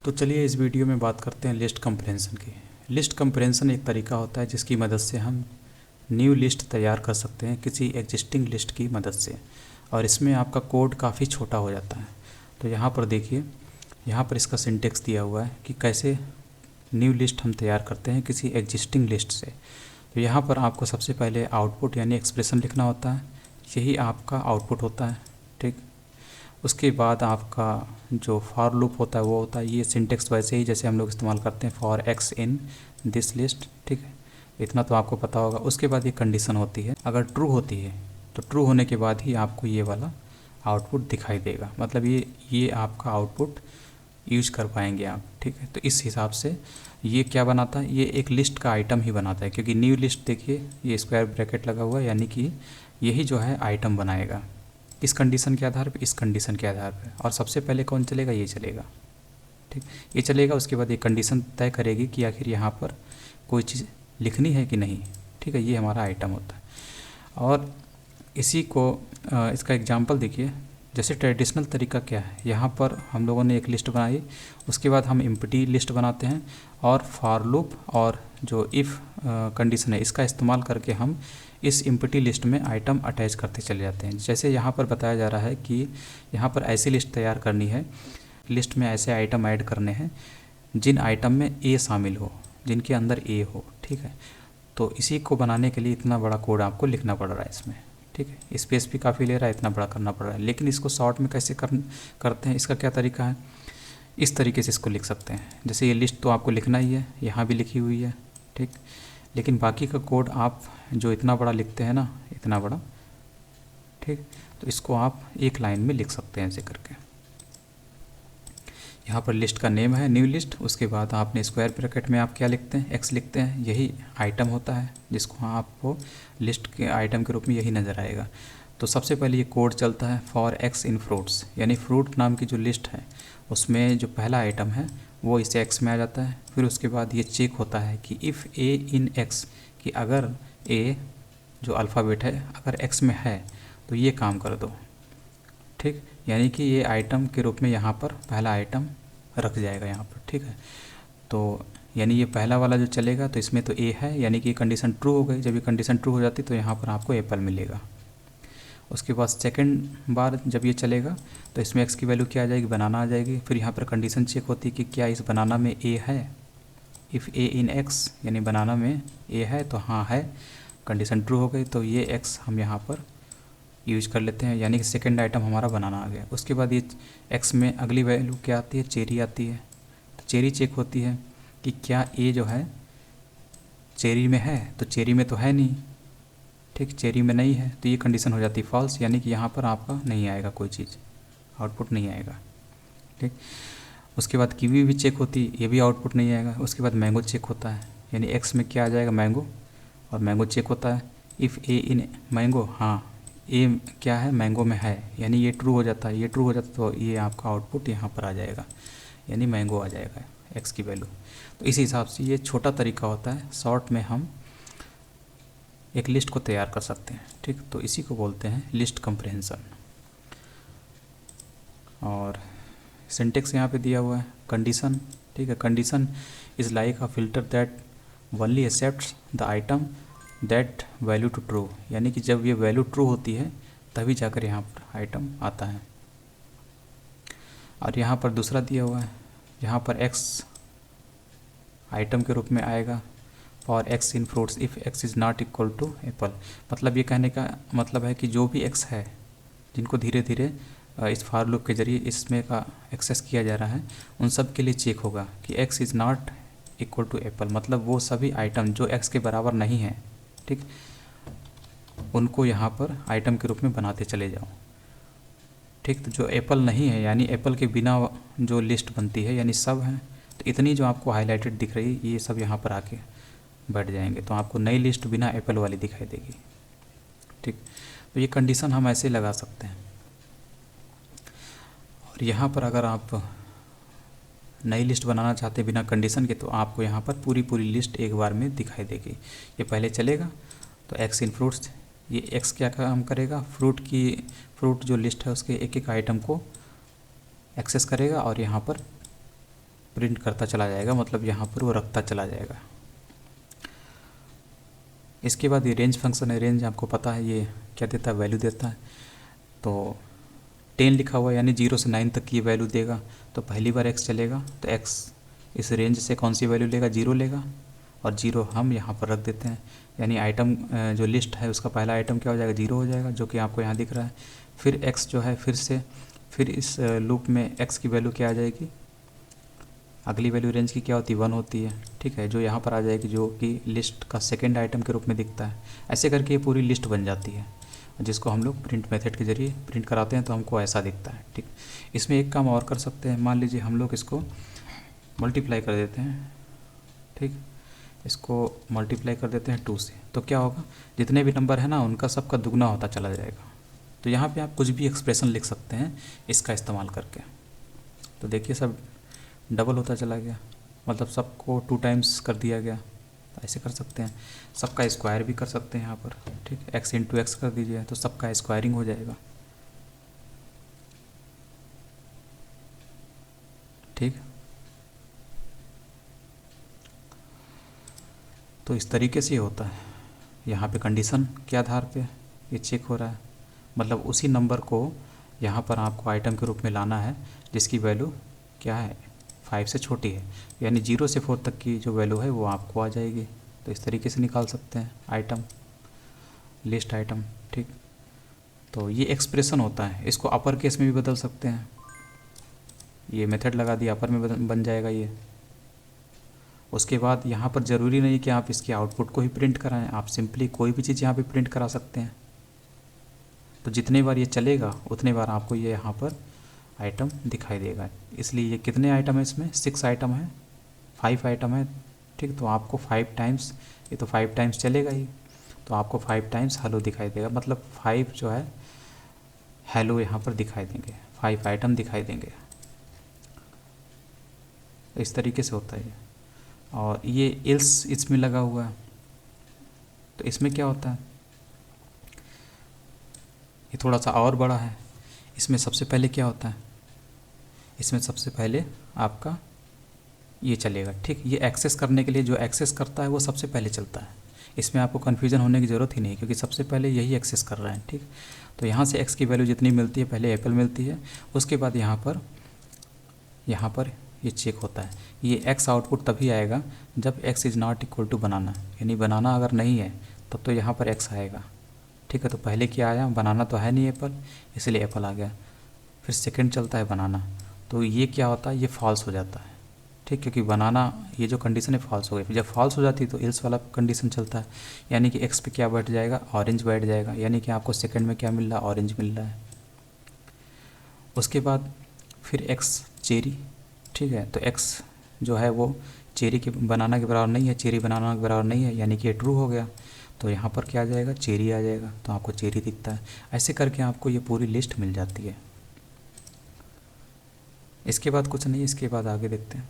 तो चलिए इस वीडियो में बात करते हैं लिस्ट कंप्रेंशन की। लिस्ट कंप्रेंशन एक तरीका होता है जिसकी मदद से हम न्यू लिस्ट तैयार कर सकते हैं किसी एग्जिस्टिंग लिस्ट की मदद से, और इसमें आपका कोड काफ़ी छोटा हो जाता है। तो यहाँ पर देखिए, यहाँ पर इसका सिंटेक्स दिया हुआ है कि कैसे न्यू लिस्ट हम तैयार करते हैं किसी एग्जिस्टिंग लिस्ट से। तो यहाँ पर आपको सबसे पहले आउटपुट यानी एक्सप्रेशन लिखना होता है, यही आपका आउटपुट होता है। ठीक, उसके बाद आपका जो फॉर लूप होता है वो होता है, ये सिंटेक्स वैसे ही जैसे हम लोग इस्तेमाल करते हैं for x in this list. ठीक है, इतना तो आपको पता होगा। उसके बाद ये कंडीशन होती है, अगर ट्रू होती है तो ट्रू होने के बाद ही आपको ये वाला आउटपुट दिखाई देगा, मतलब ये आपका आउटपुट यूज कर पाएंगे आप। ठीक है, तो इस हिसाब से ये क्या बनाता है, ये एक लिस्ट का आइटम ही बनाता है, क्योंकि न्यू लिस्ट देखिए ये स्क्वायर ब्रैकेट लगा हुआ है, यानी कि यही जो है आइटम बनाएगा। इस कंडीशन के आधार पर, इस कंडीशन के आधार पर, और सबसे पहले कौन चलेगा, ये चलेगा। ठीक, ये चलेगा। उसके बाद ये कंडीशन तय करेगी कि आखिर यहाँ पर कोई चीज़ लिखनी है कि नहीं। ठीक है, ये हमारा आइटम होता है। और इसी को इसका एग्जांपल देखिए, जैसे ट्रेडिशनल तरीका क्या है, यहाँ पर हम लोगों ने एक लिस्ट बनाई, उसके बाद हम एम्प्टी लिस्ट बनाते हैं और फॉर लूप और जो इफ़ कंडीशन है इसका इस्तेमाल करके हम इस एम्प्टी लिस्ट में आइटम अटैच करते चले जाते हैं। जैसे यहाँ पर बताया जा रहा है कि यहाँ पर ऐसी लिस्ट तैयार करनी है, लिस्ट में ऐसे आइटम ऐड करने हैं जिन आइटम में ए शामिल हो, जिनके अंदर ए हो। ठीक है, तो इसी को बनाने के लिए इतना बड़ा कोड आपको लिखना पड़ रहा है इसमें। ठीक है, स्पेस भी काफ़ी ले रहा है, इतना बड़ा करना पड़ रहा है। लेकिन इसको शॉर्ट में कैसे करते हैं, इसका क्या तरीका है, इस तरीके से इसको लिख सकते हैं। जैसे ये लिस्ट तो आपको लिखना ही है, यहाँ भी लिखी हुई है। ठीक, लेकिन बाकी का कोड आप जो इतना बड़ा लिखते हैं ना, इतना बड़ा, ठीक, तो इसको आप एक लाइन में लिख सकते हैं ऐसे करके। यहाँ पर लिस्ट का नेम है न्यू लिस्ट, उसके बाद आपने स्क्वायर ब्रैकेट में आप क्या लिखते हैं, एक्स लिखते हैं, यही आइटम होता है जिसको आपको लिस्ट के आइटम के रूप में यही नज़र आएगा। तो सबसे पहले ये कोड चलता है फॉर एक्स इन फ्रूट्स, यानी फ्रूट नाम की जो लिस्ट है उसमें जो पहला आइटम है वो इसे एक्स में आ जाता है। फिर उसके बाद ये चेक होता है कि इफ़ ए इन एक्स, कि अगर ए जो अल्फ़ाबेट है अगर एक्स में है तो ये काम कर दो। ठीक, यानी कि ये आइटम के रूप में यहाँ पर पहला आइटम रख जाएगा यहाँ पर। ठीक है, तो यानी ये पहला वाला जो चलेगा तो इसमें तो ए है, यानी कि ये कंडीशन ट्रू हो गई। जब ये कंडीशन ट्रू हो जाती तो यहाँ पर आपको एप्पल मिलेगा। उसके बाद सेकंड बार जब ये चलेगा तो इसमें एक्स की वैल्यू क्या आ जाएगी, बनाना आ जाएगी। फिर यहाँ पर कंडीशन चेक होती है कि क्या इस बनाना में ए है, इफ़ ए इन एक्स, यानी बनाना में ए है तो हाँ है, कंडीशन ट्रू हो गई तो ये एक्स हम यहाँ पर यूज कर लेते हैं, यानी कि सेकंड आइटम हमारा बनाना आ गया। उसके बाद ये एक्स में अगली वैल्यू क्या आती है, चेरी आती है। तो चेरी चेक होती है कि क्या ए जो है चेरी में है, तो चेरी में तो है नहीं। ठीक, चेरी में नहीं है तो ये कंडीशन हो जाती है फॉल्स, यानी कि यहाँ पर आपका नहीं आएगा, कोई चीज़ आउटपुट नहीं आएगा। ठीक, उसके बाद कीवी भी चेक होती है, ये भी आउटपुट नहीं आएगा। उसके बाद मैंगो चेक होता है, यानी एक्स में क्या आ जाएगा, मैंगो, और मैंगो चेक होता है इफ़ ए इन मैंगो, हाँ ए क्या है, मैंगो में है, यानी ये ट्रू हो जाता है। ये ट्रू हो जाता तो ये आपका आउटपुट यहाँ पर आ जाएगा, यानी मैंगो आ जाएगा एक्स की वैल्यू। तो इस हिसाब से ये छोटा तरीका होता है, शॉर्ट में हम एक लिस्ट को तैयार कर सकते हैं। ठीक, तो इसी को बोलते हैं लिस्ट कंप्रेहेंशन। और सिंटेक्स यहाँ पे दिया हुआ है, कंडीशन। ठीक है, condition is like a filter that only accepts the item that value to true, यानी कि जब ये वैल्यू ट्रू होती है तभी जाकर यहाँ पर आइटम आता है। और यहाँ पर दूसरा दिया हुआ है, यहाँ पर एक्स आइटम के रूप में आएगा for x in fruits if x is not equal to apple. मतलब ये कहने का मतलब है कि जो भी एक्स है जिनको धीरे धीरे इस फॉर लूप के जरिए इसमें का एक्सेस किया जा रहा है, उन सब के लिए चेक होगा कि x is not equal to apple, मतलब वो सभी आइटम जो एक्स के बराबर नहीं हैं, ठीक, उनको यहाँ पर आइटम के रूप में बनाते चले जाओ। ठीक, तो जो एप्पल नहीं है, यानी एप्पल के बिना जो लिस्ट बनती है, यानी सब हैं, तो इतनी जो आपको हाईलाइटेड दिख रही है ये सब यहाँ पर आके बैठ जाएंगे, तो आपको नई लिस्ट बिना एप्पल वाली दिखाई देगी। ठीक, तो ये कंडीशन हम ऐसे लगा सकते हैं। और यहाँ पर अगर आप नई लिस्ट बनाना चाहते हैं बिना कंडीशन के, तो आपको यहाँ पर पूरी लिस्ट एक बार में दिखाई देगी। ये पहले चलेगा तो एक्स इन फ्रूट्स, ये एक्स क्या काम करेगा, फ्रूट जो लिस्ट है उसके एक एक आइटम को एक्सेस करेगा और यहाँ पर प्रिंट करता चला जाएगा, मतलब यहाँ पर वो रखता चला जाएगा। इसके बाद ये रेंज फंक्शन है। रेंज आपको पता है ये क्या देता है, वैल्यू देता है। तो 10 लिखा हुआ है यानी 0 से 9 तक की वैल्यू देगा। तो पहली बार x चलेगा तो x इस रेंज से कौन सी वैल्यू लेगा, 0 लेगा, और 0 हम यहाँ पर रख देते हैं। यानी आइटम जो लिस्ट है उसका पहला आइटम क्या हो जाएगा, 0 हो जाएगा, जो कि आपको यहाँ दिख रहा है। फिर x जो है फिर इस लूप में x की वैल्यू क्या आ जाएगी, अगली वैल्यू रेंज की क्या होती है, 1 होती है, ठीक है, जो यहाँ पर आ जाएगी, जो कि लिस्ट का सेकेंड आइटम के रूप में दिखता है। ऐसे करके ये पूरी लिस्ट बन जाती है, जिसको हम लोग प्रिंट मेथड के जरिए प्रिंट कराते हैं तो हमको ऐसा दिखता है। ठीक, इसमें एक काम और कर सकते हैं। मान लीजिए हम लोग इसको मल्टीप्लाई कर देते हैं, ठीक, इसको मल्टीप्लाई कर देते हैं 2 से, तो क्या होगा, जितने भी नंबर है ना उनका सबका दुगना होता चला जाएगा। तो यहाँ पे आप कुछ भी एक्सप्रेशन लिख सकते हैं इसका इस्तेमाल करके। तो देखिए सब डबल होता चला गया, मतलब सबको 2 टाइम्स कर दिया गया। तो ऐसे कर सकते हैं, सबका स्क्वायर भी कर सकते हैं यहाँ पर, ठीक, x इंटू एक्स कर दीजिए तो सबका स्क्वायरिंग हो जाएगा। ठीक, तो इस तरीके से होता है। यहाँ पे कंडीशन के आधार पे ये चेक हो रहा है, मतलब उसी नंबर को यहाँ पर आपको आइटम के रूप में लाना है जिसकी वैल्यू क्या है, 5 से छोटी है, यानी 0 से 4 तक की जो वैल्यू है वो आपको आ जाएगी। तो इस तरीके से निकाल सकते हैं आइटम, लिस्ट आइटम। ठीक, तो ये एक्सप्रेशन होता है, इसको अपर केस में भी बदल सकते हैं। ये मेथड लगा दिया, अपर में बन जाएगा ये। उसके बाद यहाँ पर ज़रूरी नहीं कि आप इसके आउटपुट को ही प्रिंट कराएं, आप सिंपली कोई भी चीज़ यहाँ पे प्रिंट करा सकते हैं। तो जितने बार ये चलेगा उतने बार आपको ये यहाँ पर आइटम दिखाई देगा। इसलिए ये कितने आइटम है, इसमें 6 आइटम है, 5 आइटम है। ठीक, तो आपको 5 टाइम्स, ये तो 5 टाइम्स चलेगा ही, तो आपको 5 टाइम्स हेलो दिखाई देगा, मतलब 5 जो है हेलो यहाँ पर दिखाई देंगे, 5 आइटम दिखाई देंगे। इस तरीके से होता है। और ये एल्स इसमें लगा हुआ है, तो इसमें क्या होता है, ये थोड़ा सा और बड़ा है। इसमें सबसे पहले क्या होता है, इसमें सबसे पहले आपका ये चलेगा। ठीक, ये एक्सेस करने के लिए जो एक्सेस करता है वो सबसे पहले चलता है। इसमें आपको कन्फ्यूज़न होने की ज़रूरत ही नहीं, क्योंकि सबसे पहले यही एक्सेस कर रहा है। ठीक, तो यहाँ से x की वैल्यू जितनी मिलती है, पहले एप्पल मिलती है, उसके बाद यहाँ पर ये चेक होता है। ये x आउटपुट तभी आएगा जब x is not equal to बनाना, यानी बनाना अगर नहीं है तब तो यहाँ पर x आएगा। ठीक है, तो पहले क्या आया, बनाना तो है नहीं एप्पल, इसलिए एप्पल आ गया। फिर सेकंड चलता है बनाना, तो ये क्या होता है, ये फॉल्स हो जाता है। ठीक, क्योंकि बनाना ये जो कंडीशन है फॉल्स हो गई। जब फॉल्स हो जाती है तो एल्स वाला कंडीशन चलता है, यानी कि x पे क्या बैठ जाएगा, ऑरेंज बैठ जाएगा, यानी कि आपको सेकंड में क्या मिल रहा है, ऑरेंज मिल रहा है। उसके बाद फिर x चेरी। ठीक है, तो x जो है वो चेरी के बनाना के बराबर नहीं है, चेरी बनाना के बराबर नहीं है, यानी कि ये ट्रू हो गया। तो यहाँ पर क्या आ जाएगा, चेरी आ जाएगा, तो आपको चेरी दिखता है। ऐसे करके आपको ये पूरी लिस्ट मिल जाती है। इसके बाद कुछ नहीं, इसके बाद आगे देखते हैं।